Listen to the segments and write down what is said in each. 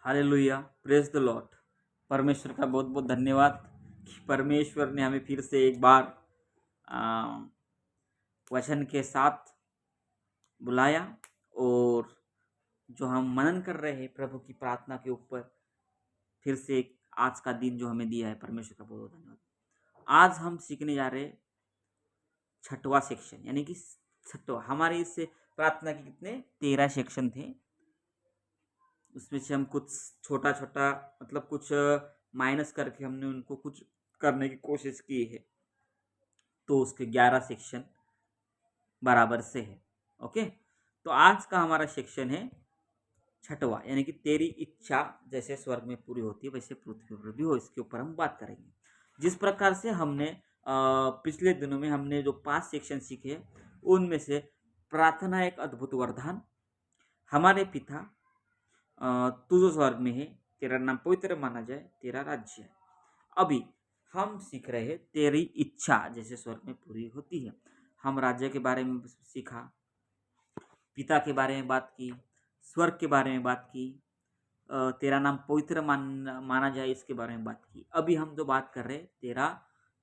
Hallelujah, praise the Lord. परमेश्वर का बहुत बहुत धन्यवाद कि परमेश्वर ने हमें फिर से एक बार अ, वचन के साथ बुलाया और जो हम मनन कर रहे हैं प्रभु की प्रार्थना के ऊपर, फिर से आज का दिन जो हमें दिया है, परमेश्वर का बहुत बहुत धन्यवाद। आज हम सीखने जा रहे हैं छठवां सेक्शन, यानी कि छठवा। हमारे इस प्रार्थना के कितने 13 सेक्शन थे, उसमें से हम कुछ छोटा छोटा मतलब कुछ माइनस करके हमने उनको कुछ करने की कोशिश की है, तो उसके 11 सेक्शन बराबर से है। ओके, तो आज का हमारा सेक्शन है छठवा, यानी कि तेरी इच्छा जैसे स्वर्ग में पूरी होती है वैसे पृथ्वी पर भी हो। इसके ऊपर हम बात करेंगे। जिस प्रकार से हमने पिछले दिनों में हमने जो 5 सेक्शन सीखे, उनमें से प्रार्थना एक अद्भुत वरदान, हमारे पिता तू जो स्वर्ग में है, तेरा नाम पवित्र माना जाए, तेरा राज्य है। अभी हम सीख रहे हैं तेरी इच्छा जैसे स्वर्ग में पूरी होती है। हम राज्य के बारे में सीखा, पिता के बारे में बात की, स्वर्ग के बारे में बात की, तेरा नाम पवित्र माना जाए इसके बारे में बात की। अभी हम जो बात कर रहे हैं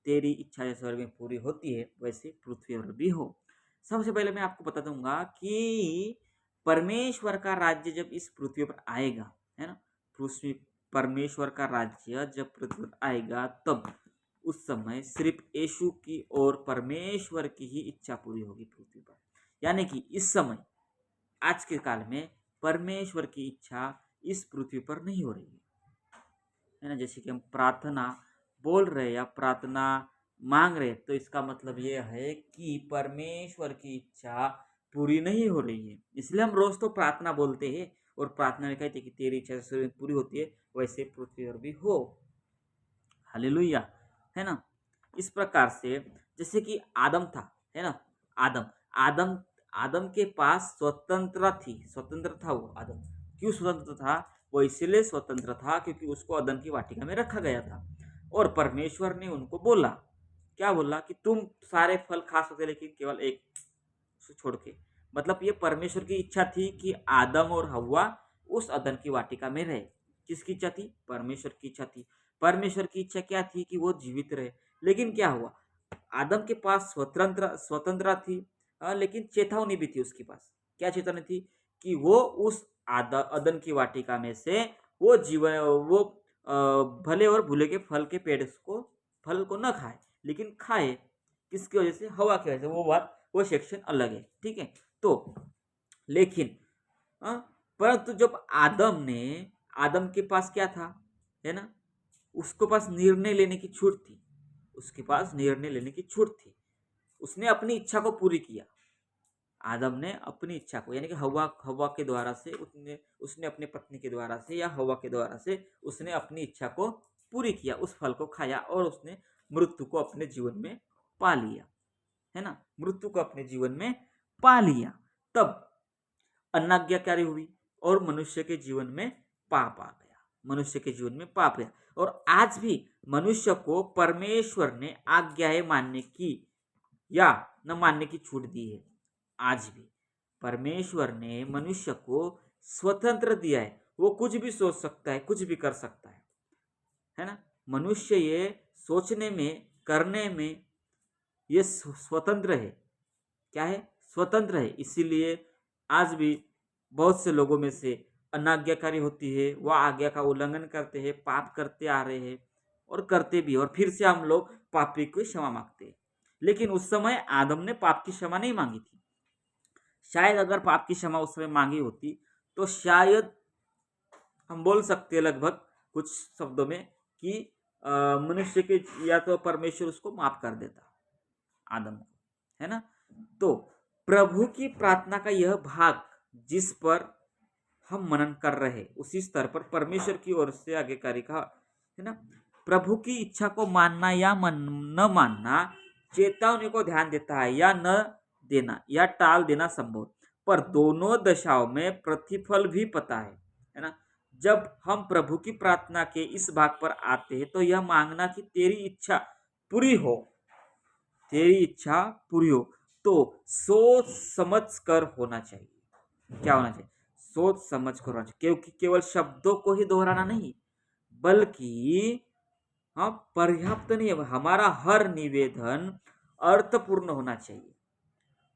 तेरी इच्छा जैसे स्वर्ग में पूरी होती है वैसे पृथ्वी पर भी हो। सबसे पहले मैं आपको बता दूंगा कि परमेश्वर का राज्य जब इस पृथ्वी पर आएगा, है ना, पृथ्वी परमेश्वर का राज्य जब पृथ्वी पर आएगा, तब उस समय सिर्फ यीशु की और परमेश्वर की ही इच्छा पूरी होगी पृथ्वी पर। यानी कि इस समय आज के काल में परमेश्वर की इच्छा इस पृथ्वी पर नहीं हो रही है ना। जैसे कि हम प्रार्थना बोल रहे या प्रार्थना मांग रहे, तो इसका मतलब ये है कि परमेश्वर की इच्छा पूरी नहीं हो रही है। इसलिए हम रोज तो प्रार्थना बोलते हैं और प्रार्थना में कहते हैं कि तेरी इच्छा जैसे पूरी होती है वैसे पृथ्वी पर भी हो। हालेलुया, है ना। इस प्रकार से जैसे कि आदम था, है ना, आदम आदम आदम के पास स्वतंत्र था वो आदम। क्यों स्वतंत्र था? वो इसलिए स्वतंत्र था क्योंकि उसको अदन की वाटिका में रखा गया था और परमेश्वर ने उनको बोला, क्या बोला कि तुम सारे फल खा सकते लेकिन केवल एक से छोड़ के। मतलब ये परमेश्वर की इच्छा थी कि आदम और हव्वा उस अदन की वाटिका में रहे। किसकी इच्छा थी? परमेश्वर की इच्छा थी। परमेश्वर की इच्छा क्या थी? कि वो जीवित रहे। लेकिन क्या हुआ, आदम के पास स्वतंत्रता थी, लेकिन चेतावनी भी थी उसके पास। क्या चेतावनी थी? कि वो उस अदन की वाटिका में से वो भले और भूले के फल के पेड़ को फल को न खाए, लेकिन खाए किसकी वजह से? हवा की वजह से। वो सेक्शन अलग है, ठीक है। तो लेकिन परंतु जब आदम के पास क्या था, है ना, उसके पास निर्णय लेने की छूट थी। उसके पास निर्णय लेने की छूट थी। उसने अपनी इच्छा को पूरी किया। आदम ने अपनी इच्छा को, यानी कि हवा के द्वारा से उसने अपनी पत्नी के द्वारा से या हवा के द्वारा से उसने अपनी इच्छा को पूरी किया, उस फल को खाया और उसने मृत्यु को अपने जीवन में पा लिया, है ना, मृत्यु को अपने जीवन में पा लिया। तब अनाज्ञाकारी हुई और मनुष्य के जीवन में पाप आ गया। मनुष्य के जीवन में पाप गया। और आज भी मनुष्य को परमेश्वर ने आज्ञाएं मानने की या न मानने की छूट दी है। आज भी परमेश्वर ने मनुष्य को स्वतंत्र दिया है। वो कुछ भी सोच सकता है, कुछ भी कर सकता है ना। मनुष्य ये सोचने में, करने में ये स्वतंत्र है। क्या है? स्वतंत्र है। इसीलिए आज भी बहुत से लोगों में से अनाज्ञाकारी होती है, वह आज्ञा का उल्लंघन करते हैं, पाप करते आ रहे हैं और करते भी, और फिर से हम लोग पापी को क्षमा मांगते हैं। लेकिन उस समय आदम ने पाप की क्षमा नहीं मांगी थी। शायद अगर पाप की क्षमा उस समय मांगी होती तो शायद हम बोल सकते हैं लगभग कुछ शब्दों में कि मनुष्य के या तो परमेश्वर उसको माफ कर देता आदम को, है ना। तो प्रभु की प्रार्थना का यह भाग जिस पर हम मनन कर रहे हैं, उसी स्तर पर परमेश्वर की ओर से आज्ञाकारी का, है ना, प्रभु की इच्छा को मानना या न मानना, चेतावनी को ध्यान देता है या न देना या टाल देना संभव, पर दोनों दशाओं में प्रतिफल भी पता है ना। जब हम प्रभु की प्रार्थना के इस भाग पर आते हैं तो यह मांगना कि तेरी इच्छा पूरी हो, तेरी इच्छा पूरी हो, तो सोच समझ कर होना चाहिए। क्या होना चाहिए? सोच समझ कर होना चाहिए, क्योंकि केवल शब्दों को ही दोहराना नहीं, बल्कि हाँ पर्याप्त नहीं है, हमारा हर निवेदन अर्थपूर्ण होना चाहिए।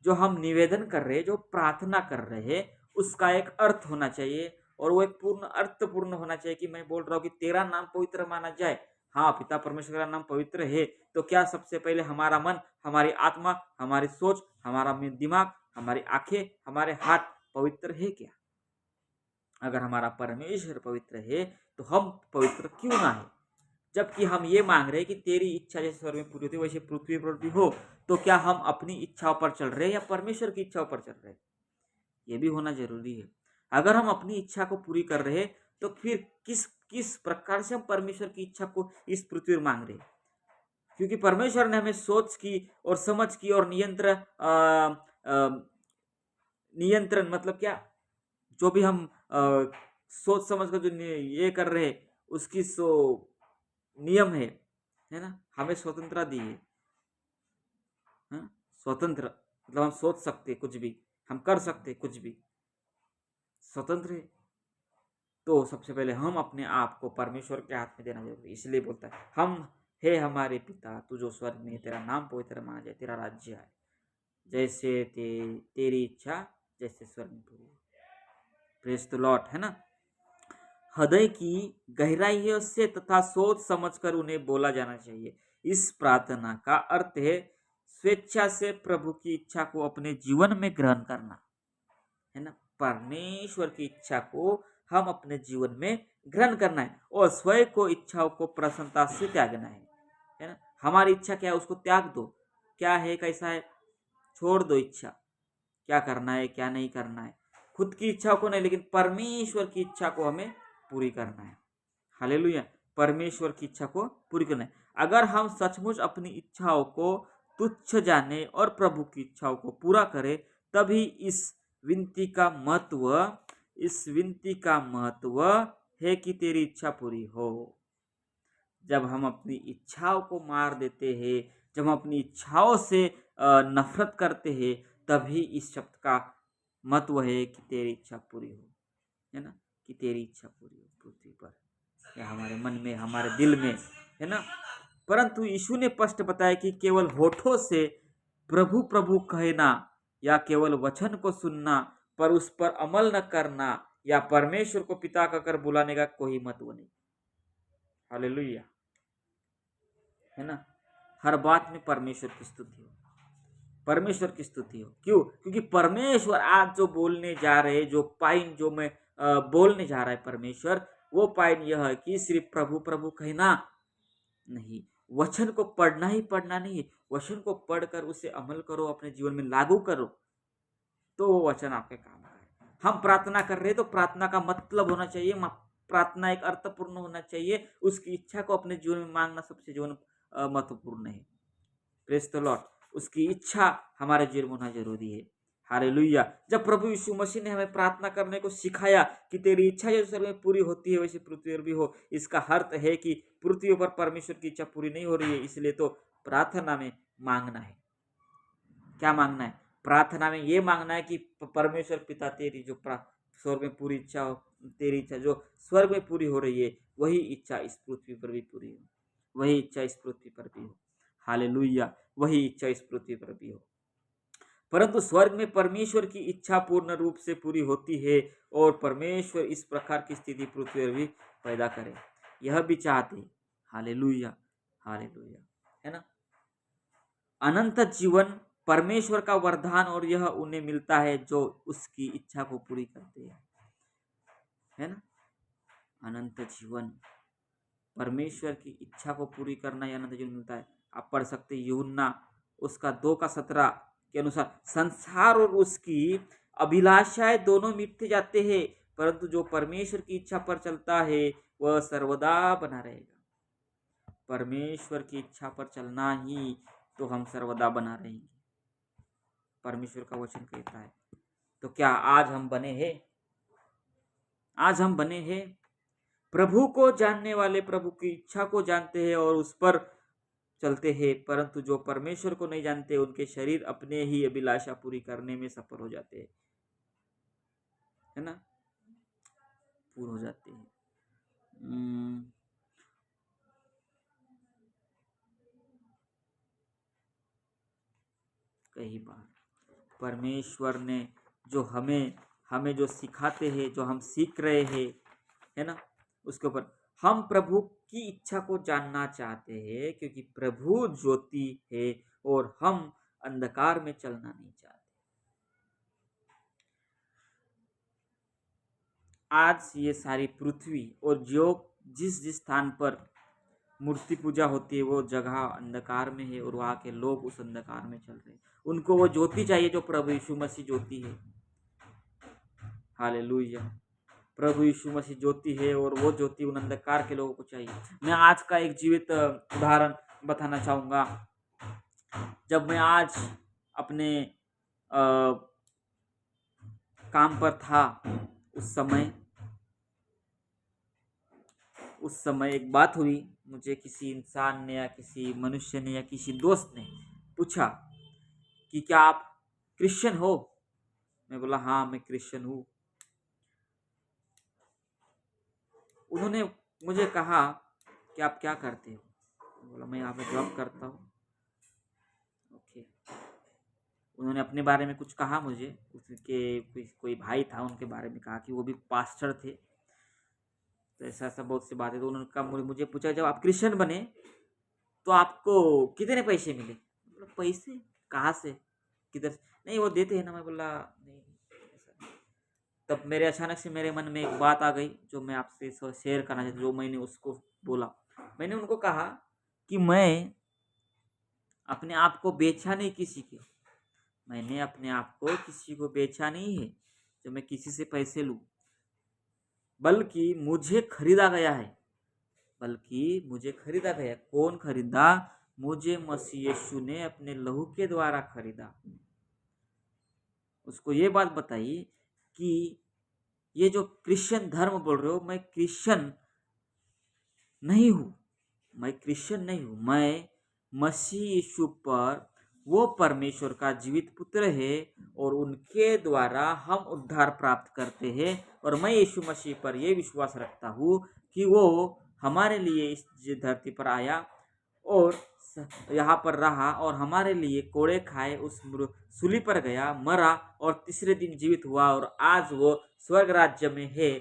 जो हम निवेदन कर रहे हैं, जो प्रार्थना कर रहे हैं, उसका एक अर्थ होना चाहिए, और वो एक पूर्ण अर्थपूर्ण होना चाहिए। कि मैं बोल रहा हूँ कि तेरा नाम पवित्र माना जाए, हाँ पिता परमेश्वर का नाम पवित्र है, तो क्या सबसे पहले हमारा मन, हमारी आत्मा, हमारी सोच, हमारा दिमाग, हमारी आंखें, हमारे हाथ पवित्र है क्या? अगर हमारा परमेश्वर पवित्र है तो हम पवित्र क्यों ना है? जबकि हम ये मांग रहे हैं कि तेरी इच्छा जैसे स्वर्ग में पूरी होती है वैसे पृथ्वी पर भी हो, तो क्या हम अपनी इच्छाओं पर चल रहे हैं या परमेश्वर की इच्छाओं पर चल रहे हैं? ये भी होना जरूरी है। अगर हम अपनी इच्छा को पूरी कर रहे हैं, तो फिर किस किस प्रकार से हम परमेश्वर की इच्छा को इस पृथ्वी पर मांग रहे हैं? क्योंकि परमेश्वर ने हमें सोच की और समझ की और नियंत्रण मतलब क्या, जो भी हम सोच समझ कर जो ये कर रहे हैं, उसकी सो नियम है ना, हमें स्वतंत्रता दी है। हाँ? स्वतंत्र मतलब हम सोच सकते कुछ भी, हम कर सकते कुछ भी, स्वतंत्र है। तो सबसे पहले हम अपने आप को परमेश्वर के हाथ में देना जरूरी है। इसलिए बोलता है, हम हे हमारे पिता तू जो स्वर्ग में है, तेरा नाम पवित्र माना जाए, तेरा राज्य आए, जैसे तेरी इच्छा जैसे स्वर्ग में पूरी। प्रेज द लॉर्ड, है ना। हृदय की गहराइयों से तथा सोच समझकर उन्हें बोला जाना चाहिए। इस प्रार्थना का अर्थ है स्वेच्छा से प्रभु की इच्छा को अपने जीवन में ग्रहण करना, है ना। परमेश्वर की इच्छा को हम अपने जीवन में ग्रहण करना है, और स्वयं को इच्छाओं को प्रसन्नता से त्यागना है ना। हमारी इच्छा क्या है उसको त्याग दो, क्या है कैसा है छोड़ दो इच्छा, क्या करना है क्या नहीं करना है, खुद की इच्छा को नहीं, लेकिन परमेश्वर की इच्छा को हमें पूरी करना है। हालेलुया, परमेश्वर की इच्छा को पूरी करना है। अगर हम सचमुच अपनी इच्छाओं को तुच्छ जाने और प्रभु की इच्छाओं को पूरा करें, तभी इस विनती का महत्व है कि तेरी इच्छा पूरी हो। जब हम अपनी इच्छाओं को मार देते हैं, जब हम अपनी इच्छाओं से नफरत करते हैं, तभी इस शब्द का महत्व है कि तेरी इच्छा पूरी हो, है ना, कि तेरी इच्छा पूरी हो पृथ्वी पर या हमारे मन में, हमारे दिल में, है ना। परंतु यीशु ने स्पष्ट बताया कि केवल होठों से प्रभु प्रभु कहना या केवल वचन को सुनना पर उस पर अमल न करना या परमेश्वर को पिता कहकर बुलाने का कोई महत्व नहीं। हालेलुया, है ना। हर बात में परमेश्वर की स्तुति हो, परमेश्वर की स्तुति हो। क्यों? क्योंकि परमेश्वर आज जो बोलने जा रहे, जो पाइन जो मैं बोलने जा रहा है परमेश्वर, वो पाइन यह है कि सिर्फ प्रभु प्रभु कहना नहीं, वचन को पढ़ना ही पढ़ना नहीं, वचन को पढ़कर उसे अमल करो, अपने जीवन में लागू करो, तो वो वचन आपके काम का है। हम प्रार्थना कर रहे हैं तो प्रार्थना का मतलब होना चाहिए, प्रार्थना एक अर्थपूर्ण होना चाहिए, उसकी इच्छा को अपने जीवन में मांगना सबसे जीवन महत्वपूर्ण है। प्रेज द लॉर्ड, उसकी इच्छा हमारे जीवन में होना जरूरी है। हालेलुया। जब प्रभु यीशु मसीह ने हमें प्रार्थना करने को सिखाया कि तेरी इच्छा जैसे स्वर्ग में पूरी होती है वैसे पृथ्वी पर भी हो, इसका अर्थ है कि पृथ्वी पर परमेश्वर की इच्छा पूरी नहीं हो रही है, इसलिए तो प्रार्थना में मांगना है। क्या मांगना है? प्रार्थना में ये मांगना है कि परमेश्वर पिता तेरी जो स्वर्ग में पूरी इच्छा हो, तेरी इच्छा जो स्वर्ग में पूरी हो रही है, वही इच्छा इस पृथ्वी पर भी पूरी हो, वही इच्छा इस पृथ्वी पर भी हो। हालेलुया, वही इच्छा इस पृथ्वी पर भी हो। परंतु स्वर्ग में परमेश्वर की इच्छा पूर्ण रूप से पूरी होती है, और परमेश्वर इस प्रकार की स्थिति पृथ्वी पर भी पैदा करे, यह भी चाहते। हालेलुया, हालेलुया, है ना। अनंत जीवन परमेश्वर का वरदान, और यह उन्हें मिलता है जो उसकी इच्छा को पूरी करते हैं, है ना। अनंत जीवन, परमेश्वर की इच्छा को पूरी करना यह अनंत जीवन मिलता है। आप पढ़ सकते यूहन्ना उसका 2:17 के अनुसार, संसार और उसकी अभिलाषाएं दोनों मिटते जाते हैं, परंतु जो परमेश्वर की इच्छा पर चलता है वह सर्वदा बना रहेगा। परमेश्वर की इच्छा पर चलना ही तो हम सर्वदा बना रहेंगे, परमेश्वर का वचन कहता है। तो क्या आज हम बने हैं? आज हम बने हैं? प्रभु को जानने वाले प्रभु की इच्छा को जानते हैं और उस पर चलते हैं, परंतु जो परमेश्वर को नहीं जानते उनके शरीर अपने ही अभिलाषा पूरी करने में सफल हो जाते हैं, है ना। मजबूर हो जाते हैं। कई बार परमेश्वर ने जो हमें हमें जो सिखाते हैं, जो हम सीख रहे हैं, है ना, उसके ऊपर हम प्रभु की इच्छा को जानना चाहते हैं, क्योंकि प्रभु ज्योति है और हम अंधकार में चलना नहीं चाहते। आज ये सारी पृथ्वी और जो जिस जिस स्थान पर मूर्ति पूजा होती है वो जगह अंधकार में है और वहाँ के लोग उस अंधकार में चल रहे हैं। उनको वो ज्योति चाहिए जो प्रभु यीशु मसीह ज्योति है। हालेलुया। प्रभु यीशु मसीह ज्योति है और वो ज्योति उन अंधकार के लोगों को चाहिए। मैं आज का एक जीवित उदाहरण बताना चाहूँगा। जब मैं आज अपने काम पर था, उस समय एक बात हुई। मुझे किसी इंसान ने या किसी मनुष्य ने या किसी दोस्त ने पूछा कि क्या आप क्रिश्चियन हो? मैं बोला हाँ, मैं क्रिश्चियन हूँ। उन्होंने मुझे कहा कि आप क्या करते हो? मैं बोला मैं यहाँ पे जॉब करता हूँ। ओके। उन्होंने अपने बारे में कुछ कहा मुझे, उसके कोई भाई था, उनके बारे में कहा कि वो भी पास्टर थे। तो ऐसा बहुत सी बातें। तो उन्होंने कहा, मुझे पूछा जब आप क्रिश्चियन बने तो आपको कितने पैसे मिले? मतलब पैसे कहाँ से, किधर से? नहीं वो देते हैं ना। मैं बोला नहीं ऐसा नहीं। तब मेरे अचानक से मेरे मन में एक बात आ गई जो मैं आपसे शेयर करना चाहती हूँ। जो मैंने उसको बोला, मैंने उनको कहा कि मैं अपने आप को बेचा नहीं किसी के। मैंने अपने आप को किसी को बेचा नहीं है जो मैं किसी से पैसे लूँ, बल्कि मुझे खरीदा गया है। कौन खरीदा? मुझे मसीह यीशु ने अपने लहू के द्वारा खरीदा। उसको ये बात बताई कि ये जो क्रिश्चियन धर्म बोल रहे हो, मैं क्रिश्चियन नहीं हूँ। मैं मसीह यीशु पर, वो परमेश्वर का जीवित पुत्र है और उनके द्वारा हम उद्धार प्राप्त करते हैं। और मैं यीशु मसीह पर यह विश्वास रखता हूँ कि वो हमारे लिए इस धरती पर आया और यहाँ पर रहा और हमारे लिए कोड़े खाए, उस सूली पर गया, मरा और तीसरे दिन जीवित हुआ और आज वो स्वर्ग राज्य में है,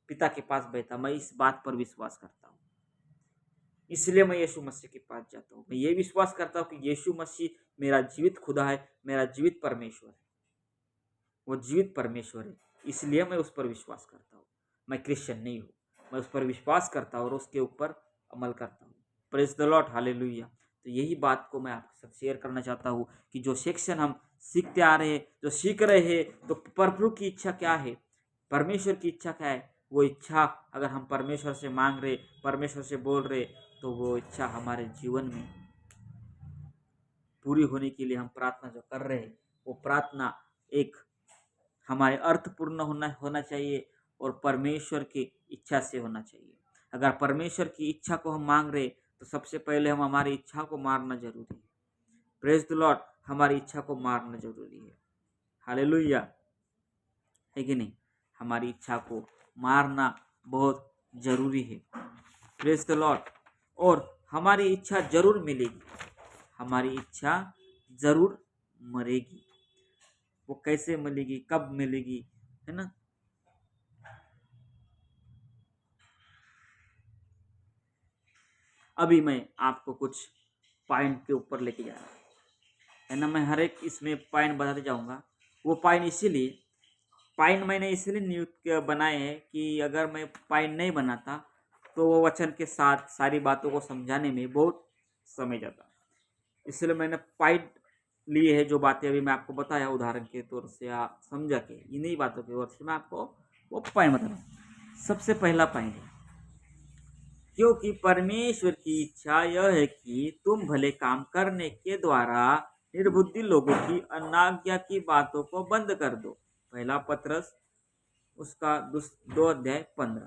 पिता के पास बैठा। मैं इस बात पर विश्वास करता हूँ, इसलिए मैं यीशु मसीह के पास जाता हूँ। मैं ये विश्वास करता हूँ कि यीशु मसीह मेरा जीवित खुदा है, मेरा जीवित परमेश्वर है। वो जीवित परमेश्वर है, इसलिए मैं उस पर विश्वास करता हूँ। मैं क्रिश्चियन नहीं हूँ, मैं उस पर विश्वास करता हूँ और उसके ऊपर अमल करता हूँ। Praise the Lord, hallelujah. तो यही बात को मैं आपके साथ शेयर करना चाहता हूँ कि जो सेक्शन हम सीखते आ रहे हैं, जो सीख रहे हैं, तो प्रभु की इच्छा क्या है, परमेश्वर की इच्छा क्या है, वो इच्छा अगर हम परमेश्वर से मांग रहे, परमेश्वर से बोल रहे, तो वो इच्छा हमारे जीवन में पूरी होने के लिए हम प्रार्थना जो कर रहे हैं, वो प्रार्थना एक हमारे अर्थपूर्ण होना चाहिए और परमेश्वर की इच्छा से होना चाहिए। अगर परमेश्वर की इच्छा को हम मांग रहे, तो सबसे पहले हम हमारी इच्छा को मारना जरूरी है। प्रेज द लॉर्ड, हमारी इच्छा को मारना जरूरी है। हालेलुया, है कि नहीं? हमारी इच्छा को मारना बहुत जरूरी है। Praise the Lord. और हमारी इच्छा जरूर मिलेगी, हमारी इच्छा जरूर मरेगी। वो कैसे मिलेगी, कब मिलेगी, है ना? अभी मैं आपको कुछ पॉइंट के ऊपर लेके जा रहा हूँ, है ना। मैं हर एक इसमें पॉइंट बताते जाऊंगा। वो पॉइंट मैंने इसीलिए नियुक्त बनाए हैं कि अगर मैं पॉइंट नहीं बनाता तो वो वचन के साथ सारी बातों को समझाने में बहुत समय जाता। इसलिए मैंने पॉइंट लिए है, जो बातें अभी मैं आपको बताया उदाहरण के तौर से, आप समझा के इन्हीं बातों की ओर से मैं आपको वो पॉइंट बता रहा हूँ। सबसे पहला पॉइंट है, क्योंकि परमेश्वर की इच्छा यह है कि तुम भले काम करने के द्वारा निर्बुद्धि लोगों की अनाज्ञा की बातों को बंद कर दो। पहला पत्रस उसका 2:15,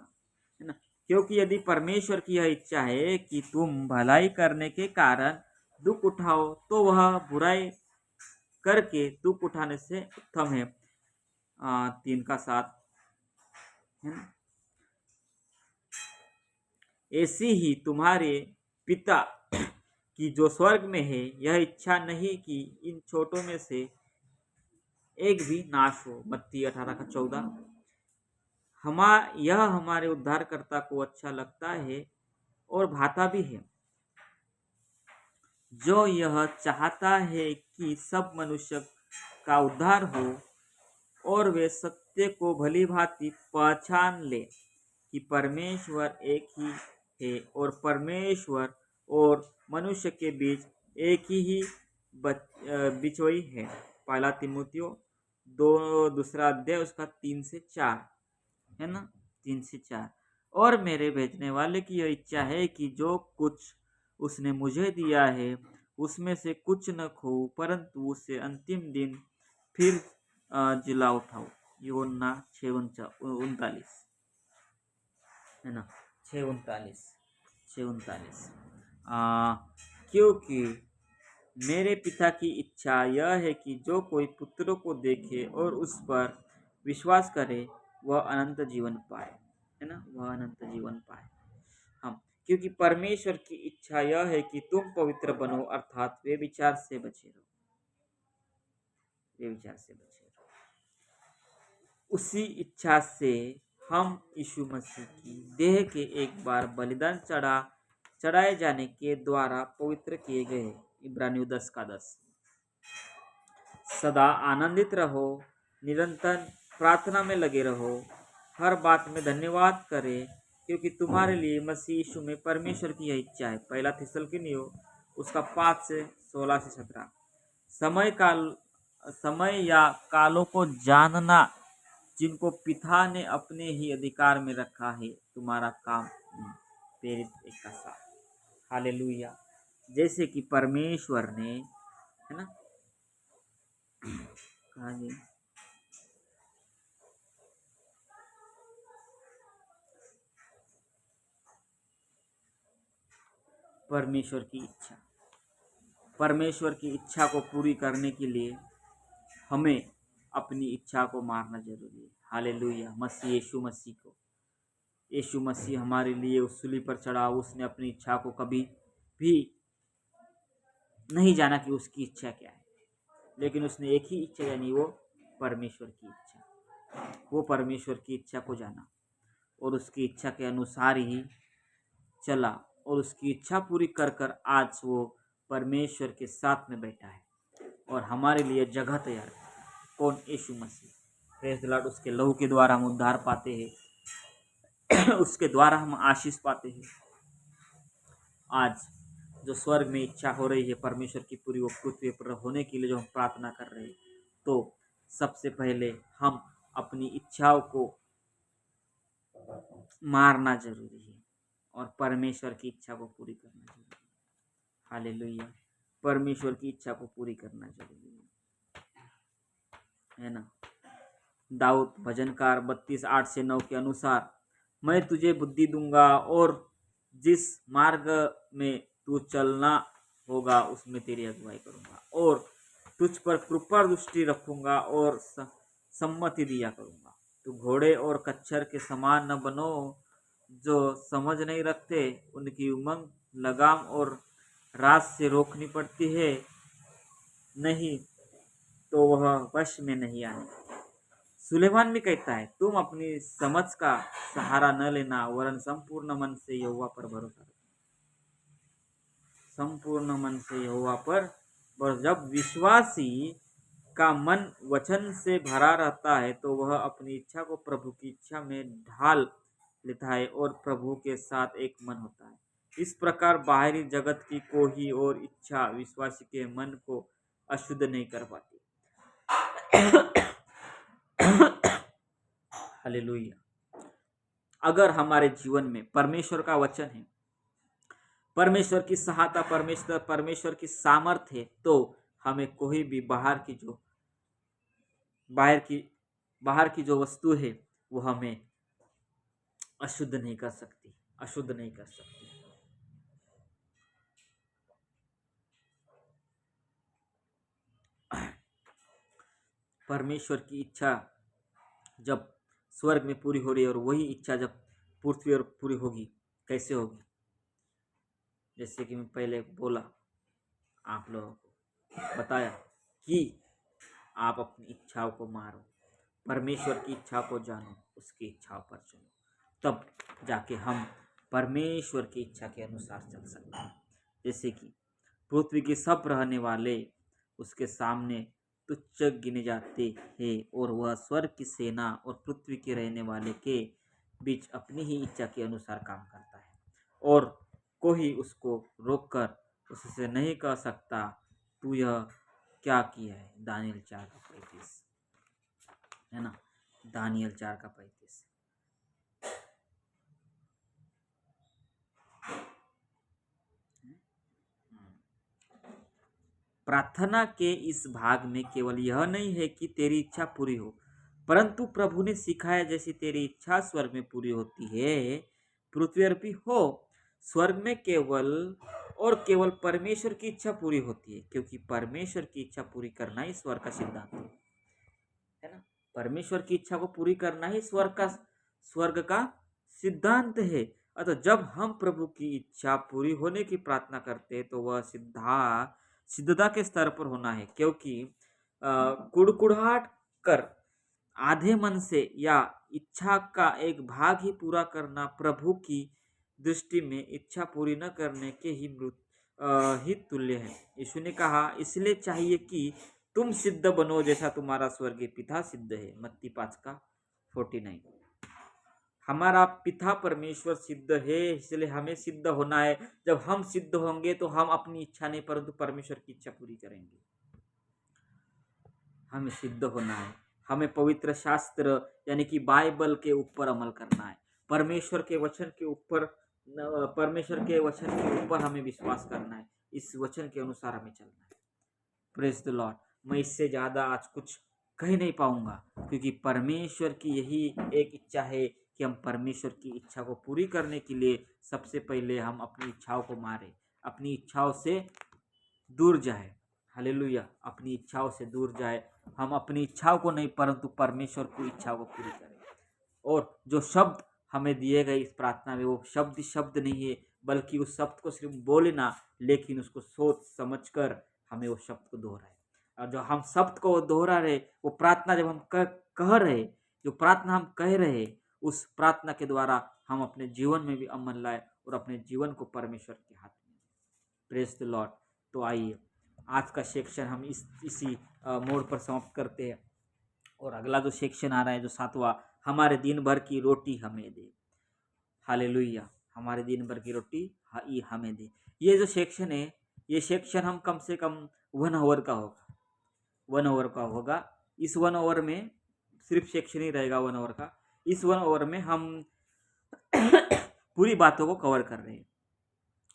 है ना। क्योंकि यदि परमेश्वर की यह इच्छा है कि तुम भलाई करने के कारण दुख उठाओ, तो वह बुराई करके दुख उठाने से उत्तम है। 3:7, है ना। ऐसी ही तुम्हारे पिता की जो स्वर्ग में है यह इच्छा नहीं कि इन छोटों में से एक भी नाश हो। मत्ती 18:14। यह हमारे उद्धारकर्ता को अच्छा लगता है और भाता भी है, जो यह चाहता है कि सब मनुष्य का उद्धार हो और वे सत्य को भली भांति पहचान ले कि परमेश्वर एक ही है और परमेश्वर और मनुष्य के बीच एक ही बिचौई है। पहला तिमुथियो दूसरा अध्याय उसका 3 से 4 है ना, 3 से 4। और मेरे भेजने वाले की यह इच्छा है कि जो कुछ उसने मुझे दिया है उसमें से कुछ न खो, परंतु उसे अंतिम दिन फिर जिला उठाओ। यूहन्ना 6:39 है ना, 6:39। क्योंकि मेरे पिता की इच्छा यह है कि जो कोई पुत्र को देखे और उस पर विश्वास करे वह अनंत जीवन पाए, है ना, वह अनंत जीवन पाए। हम क्योंकि परमेश्वर की इच्छा यह है कि तुम पवित्र बनो, अर्थात वे विचार से बचे रहो, वे विचार से बचे रहो। उसी इच्छा से हम यीशु मसीह की देह के एक बार बलिदान चढ़ाए जाने के द्वारा पवित्र किए गए। इब्रानियों 10:10। सदा आनंदित रहो, निरंतर प्रार्थना में लगे रहो, हर बात में धन्यवाद करें, क्योंकि तुम्हारे लिए मसीह यीशु में परमेश्वर की यह इच्छा है। पहला थिस्सलुनीकियों उसका 5:16-17। समय या कालों को जानना जिनको पिता ने अपने ही अधिकार में रखा है, तुम्हारा काम नहीं। प्रेरित 1:7। हालेलुया। जैसे कि परमेश्वर ने, है ना, कहा गया परमेश्वर की इच्छा को पूरी करने के लिए हमें अपनी इच्छा को मारना जरूरी है। हालेलुया। यीशु मसीह हमारे लिए उस सूली पर चढ़ा, उसने अपनी इच्छा को कभी भी नहीं जाना कि उसकी इच्छा क्या है, लेकिन उसने एक ही इच्छा जानी, वो परमेश्वर की इच्छा। वो परमेश्वर की इच्छा को जाना और उसकी इच्छा के अनुसार ही चला और उसकी इच्छा पूरी कर कर आज वो परमेश्वर के साथ में बैठा है और हमारे लिए जगह तैयार है। कौन? Yeshu Masih. Praise the lord. उसके लहू के द्वारा हम उद्धार पाते हैं उसके द्वारा हम आशीष पाते हैं। आज जो स्वर्ग में इच्छा हो रही है परमेश्वर की पूरी, वो पृथ्वी पर होने के लिए जो हम प्रार्थना कर रहे हैं, तो सबसे पहले हम अपनी इच्छाओं को मारना जरूरी है और परमेश्वर की इच्छा को पूरी करना जरूरी है। हालेलुया। परमेश्वर की इच्छा को पूरी करना जरूरी है ना। दाऊद भजनकार 32:8-9 के अनुसार, मैं तुझे बुद्धि दूंगा और जिस मार्ग में तू चलना होगा उसमें तेरी अगुवाई करूंगा और तुझ पर कृपा दृष्टि रखूंगा और सम्मति दिया करूंगा। तू घोड़े और कच्छर के समान न बनो जो समझ नहीं रखते, उनकी उमंग लगाम और रात से रोकनी पड़ती है, नहीं तो वह वश में नहीं आने। सुलेमान भी कहता है, तुम अपनी समझ का सहारा न लेना, वरन संपूर्ण मन से यहोवा पर भरोसा रखो। संपूर्ण मन से यहोवा पर। जब विश्वासी का मन वचन से भरा रहता है तो वह अपनी इच्छा को प्रभु की इच्छा में ढाल लेता है और प्रभु के साथ एक मन होता है। इस प्रकार बाहरी जगत की कोई और इच्छा विश्वासी के मन को अशुद्ध नहीं कर पाती। हालेलुया। अगर हमारे जीवन में परमेश्वर का वचन है, परमेश्वर की सहायता, परमेश्वर की सामर्थ है, तो हमें कोई भी बाहर की जो वस्तु है वो हमें अशुद्ध नहीं कर सकती। परमेश्वर की इच्छा जब स्वर्ग में पूरी हो रही है और वही इच्छा जब पृथ्वी पर पूरी होगी, कैसे होगी? जैसे कि मैं पहले बोला, आप लोगों को बताया कि आप अपनी इच्छाओं को मारो, परमेश्वर की इच्छा को जानो, उसकी इच्छाओं पर चलो, तब जाके हम परमेश्वर की इच्छा के अनुसार चल सकते हैं। जैसे कि पृथ्वी के सब रहने वाले उसके सामने तुच्छ गिने जाते हैं, और वह स्वर्ग की सेना और पृथ्वी के रहने वाले के बीच अपनी ही इच्छा के अनुसार काम करता है, और कोई उसको रोककर उससे नहीं कह सकता तू यह क्या किया है। दानियल 4:35, है ना, दानियल 4:35। प्रार्थना के इस भाग में केवल यह नहीं है कि तेरी इच्छा पूरी हो, परंतु प्रभु ने सिखाया जैसी तेरी इच्छा स्वर्ग में पूरी होती है, पृथ्वी पर भी हो। स्वर्ग में केवल और केवल परमेश्वर की इच्छा पूरी होती है, क्योंकि परमेश्वर की इच्छा पूरी करना ही स्वर्ग का सिद्धांत है ना। परमेश्वर की इच्छा को पूरी करना ही स्वर्ग का सिद्धांत है। अतः जब हम प्रभु की इच्छा पूरी होने की प्रार्थना करते हैं तो वह सिद्धता के स्तर पर होना है, क्योंकि कुड़कुड़ाहट कर आधे मन से या इच्छा का एक भाग ही पूरा करना प्रभु की दृष्टि में इच्छा पूरी न करने के ही तुल्य है। यीशु ने कहा, इसलिए चाहिए कि तुम सिद्ध बनो जैसा तुम्हारा स्वर्गीय पिता सिद्ध है। मत्ती 5:49। हमारा पिता परमेश्वर सिद्ध है, इसलिए हमें सिद्ध होना है। जब हम सिद्ध होंगे तो हम अपनी इच्छा नहीं परंतु परमेश्वर की इच्छा पूरी करेंगे। हमें सिद्ध होना है, हमें पवित्र शास्त्र यानी कि बाइबल के ऊपर अमल करना है, परमेश्वर के वचन के ऊपर हमें विश्वास करना है, इस वचन के अनुसार हमें चलना है। Praise the Lord. मैं इससे ज़्यादा आज कुछ कह नहीं पाऊंगा, क्योंकि परमेश्वर की यही एक इच्छा है कि हम परमेश्वर की इच्छा को पूरी करने के लिए सबसे पहले हम अपनी इच्छाओं को मारें, अपनी इच्छाओं से दूर जाए। हालेलुया। अपनी इच्छाओं से दूर जाए, हम अपनी इच्छाओं को नहीं परंतु परमेश्वर की इच्छाओं को पूरी करें। और जो शब्द हमें दिए गए इस प्रार्थना में, वो शब्द नहीं है, बल्कि उस शब्द को सिर्फ बोलना, लेकिन उसको सोच समझकर हमें वो शब्द को दोहराए। और जो हम शब्द को दोहरा रहे, वो प्रार्थना जब हम कह रहे, जो प्रार्थना हम कह रहे, उस प्रार्थना के द्वारा हम अपने जीवन में भी अमल लाए और अपने जीवन को परमेश्वर के हाथ में। Praise the Lord. तो आइए आज का सेक्शन हम इसी मोड़ पर समाप्त करते हैं, और अगला जो सेक्शन आ रहा है, जो 7वां, हमारे दिन भर की रोटी हमें दे। हालेलुया। हमारे दिन भर की रोटी हमें दे। ये जो सेक्शन है, ये सेक्शन हम कम से कम 1 आवर का होगा, 1 आवर का होगा। इस 1 आवर में सिर्फ सेक्शन ही रहेगा 1 आवर का। इस 1 आवर में हम पूरी बातों को कवर कर रहे हैं,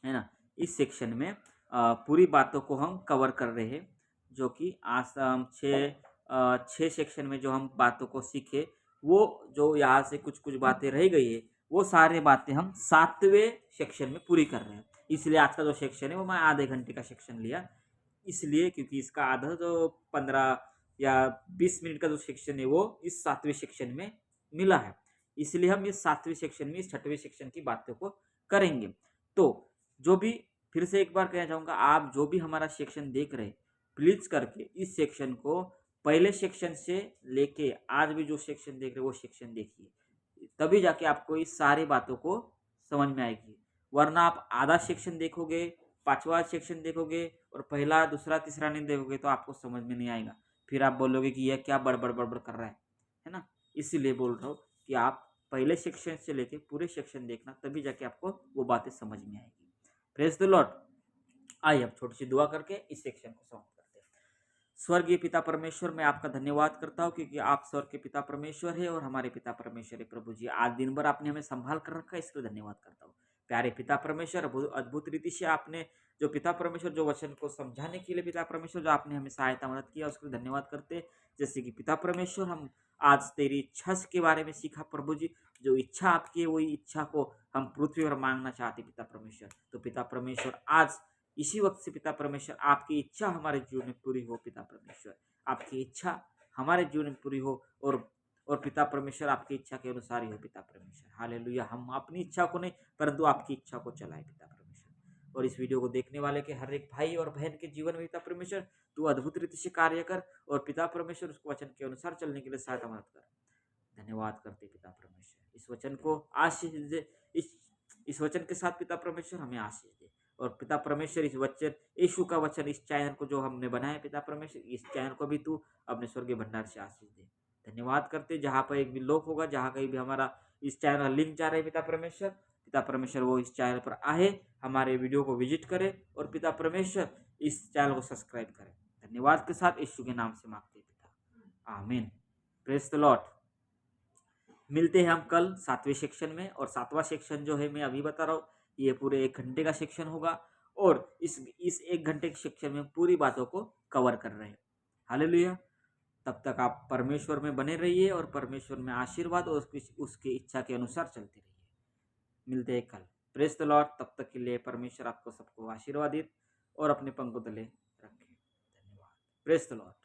है ना। इस सेक्शन में पूरी बातों को हम कवर कर रहे हैं, जो कि आज हम 6 सेक्शन में जो हम बातों को सीखे, वो जो यहाँ से कुछ बातें रह गई है, वो सारे बातें हम 7वें सेक्शन में पूरी कर रहे हैं। इसलिए आज का जो सेक्शन है वो मैं आधे घंटे का सेक्शन लिया, इसलिए क्योंकि इसका आधा जो 15 या 20 मिनट का जो सेक्शन है वो इस 7वें सेक्शन में मिला है। इसलिए हम इस 7वें सेक्शन में इस 6वें सेक्शन की बातों को करेंगे। तो जो भी, फिर से एक बार कहना चाहूँगा, आप जो भी हमारा सेक्शन देख रहे, प्लीज़ करके इस सेक्शन को पहले सेक्शन से लेके आज भी जो सेक्शन देख रहे वो सेक्शन देखिए, तभी जाके आपको इस सारी बातों को समझ में आएगी। वरना आप आधा सेक्शन देखोगे, 5वां सेक्शन देखोगे और पहला दूसरा तीसरा नहीं देखोगे तो आपको समझ में नहीं आएगा। फिर आप बोलोगे कि यह क्या बड़बड़ कर रहा है ना। इसीलिए बोल रहा हूँ कि आप पहले सेक्शन से लेके पूरे सेक्शन देखना, तभी जाके आपको वो बातें समझ में आएगी। Praise the Lord. आइए अब छोटी सी दुआ करके इस सेक्शन को समाप्त करते हैं। स्वर्गीय पिता परमेश्वर, मैं आपका धन्यवाद करता हूँ क्योंकि आप स्वर्ग के पिता परमेश्वर है और हमारे पिता परमेश्वर है। प्रभु जी, आज दिन भर आपने हमें संभाल कर रखा है, इसके लिए धन्यवाद करता हूँ। प्यारे पिता परमेश्वर, अद्भुत रीति से आपने जो पिता परमेश्वर जो वचन को समझाने के लिए पिता परमेश्वर जो आपने हमें सहायता मदद किया, उसके लिए धन्यवाद करते। जैसे कि पिता परमेश्वर, हम आज तेरी इच्छा के बारे में सीखा प्रभु जी, जो इच्छा आपकी है वही इच्छा को हम पृथ्वी पर मांगना चाहते पिता परमेश्वर। तो पिता परमेश्वर, आज इसी वक्त से पिता परमेश्वर आपकी इच्छा हमारे जीवन में पूरी हो। पिता परमेश्वर, आपकी इच्छा हमारे जीवन में पूरी हो और और पिता परमेश्वर आपकी इच्छा के अनुसार ही हो पिता परमेश्वर। हालेलुया। हम अपनी इच्छा को नहीं परंतु आपकी इच्छा को चलाए पिता परमेश्वर। और इस वीडियो को देखने वाले के हर एक भाई और बहन के जीवन में पिता परमेश्वर तू अद्भुत रीति से कार्य कर और पिता परमेश्वर उसको वचन के अनुसार चलने के लिए सहायता मदद कर। धन्यवाद करते पिता परमेश्वर। इस वचन को आशीष दे, इस वचन के साथ पिता परमेश्वर हमें आशीष दे। और पिता परमेश्वर इस वचन यीशु का वचन इस चैनल को जो हमने बनाया पिता परमेश्वर, इस चैनल को भी तू अपने स्वर्गीय भंडार से आशीष दे। धन्यवाद करते जहाँ पर एक भी लोग होगा, जहाँ कहीं भी हमारा इस चैनल का लिंक जा रहा है पिता परमेश्वर वो इस चैनल पर आए, हमारे वीडियो को विजिट करे और पिता परमेश्वर इस चैनल को सब्सक्राइब करें। धन्यवाद के साथ यीशु के नाम से मांगते पिता, आमीन। Praise the Lord. मिलते हैं हम कल 7वें सेक्शन में। और 7वां सेक्शन जो है मैं अभी बता रहा हूँ, ये पूरे 1 घंटे का सेक्शन होगा और इस 1 घंटे के सेक्शन में पूरी बातों को कवर कर रहे हैं। हालेलुया। तब तक आप परमेश्वर में बने रहिए और परमेश्वर में आशीर्वाद और उसकी इच्छा के अनुसार चलते रहिए। मिलते हैं कल। Praise the Lord. तब तक के लिए परमेश्वर आपको सबको आशीर्वादित और अपने पंखों तले रखे। धन्यवाद। Praise the Lord.